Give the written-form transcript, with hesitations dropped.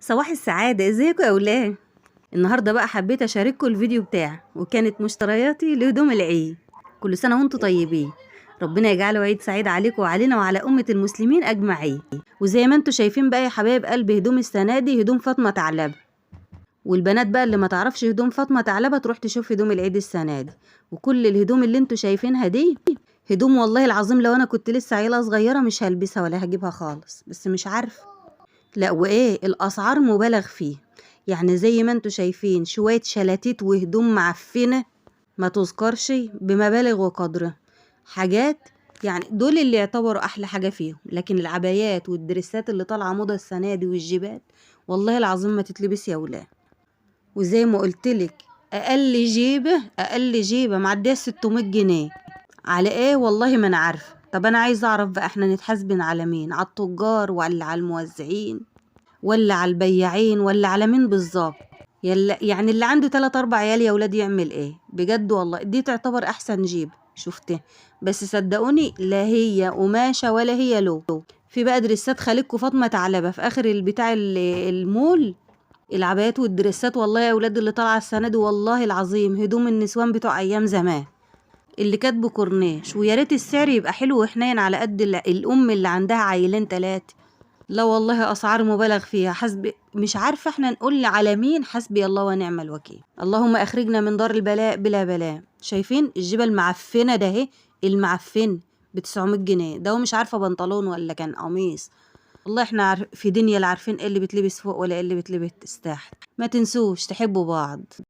صباح السعادة، ازيكم يا اولاد؟ النهارده بقى حبيت اشارككم الفيديو بتاعي، وكانت مشترياتي لهدوم العيد. كل سنة وانتم طيبين، ربنا يجعله عيد سعيد عليكم وعلينا وعلى أمة المسلمين أجمعين. وزي ما انتم شايفين بقى يا حبايب قلبي، هدوم السنة دي هدوم فاطمة ثعلبة. والبنات بقى اللي ما تعرفش هدوم فاطمة ثعلبة تروح تشوف هدوم العيد السنة دي. وكل الهدوم اللي انتم شايفينها دي هدوم والله العظيم لو انا كنت لسه عيلة صغيرة مش هلبسها ولا هجيبها خالص، بس مش عارفة. لا وايه الاسعار مبالغ فيه، يعني زي ما انتوا شايفين شوية شلاتيت وهدوم معفنة ما تذكرش بمبالغ وقدره. حاجات يعني دول اللي يعتبروا احلى حاجة فيهم، لكن العبايات والدريسات اللي طالعة موضة السنة دي والجيبات والله العظيم ما تتلبس يا ولاد. وزي ما قلتلك اقل جيبة معدية 600 جنيه. على ايه والله ما انا عارفة. طب انا عايزة اعرف بقى احنا نتحاسبن على مين؟ على التجار ولا على الموزعين ولا على البياعين ولا على مين بالظبط؟ يلا يعني اللي عنده 3 4 عيال يا ولاد يعمل ايه؟ بجد والله دي تعتبر احسن جيب شفته، بس صدقوني لا هي قماشه ولا هي لو. في بقى دريسات خالتكم فاطمه ثعلبه في اخر البتاع المول. العبايات والدريسات والله يا ولاد اللي طالعه السنه دي والله العظيم هدوم النسوان بتوع ايام زمان اللي كاتبه كورنيش. ويا ريت السعر يبقى حلو وحنين على قد الام اللي عندها عيلين 3. لا والله اسعار مبالغ فيها. حسبي مش عارفه احنا نقول على مين، حسبي الله ونعم الوكيل. اللهم اخرجنا من دار البلاء بلا بلاء. شايفين الجبل المعفنه ده اهي، المعفن ب900 جنيه ده، ومش عارفه بنطلون ولا كان قميص. والله احنا في دنيا لا عارفين ايه اللي بتلبس فوق ولا ايه اللي بتلبس تحت. ما تنسوش تحبوا بعض.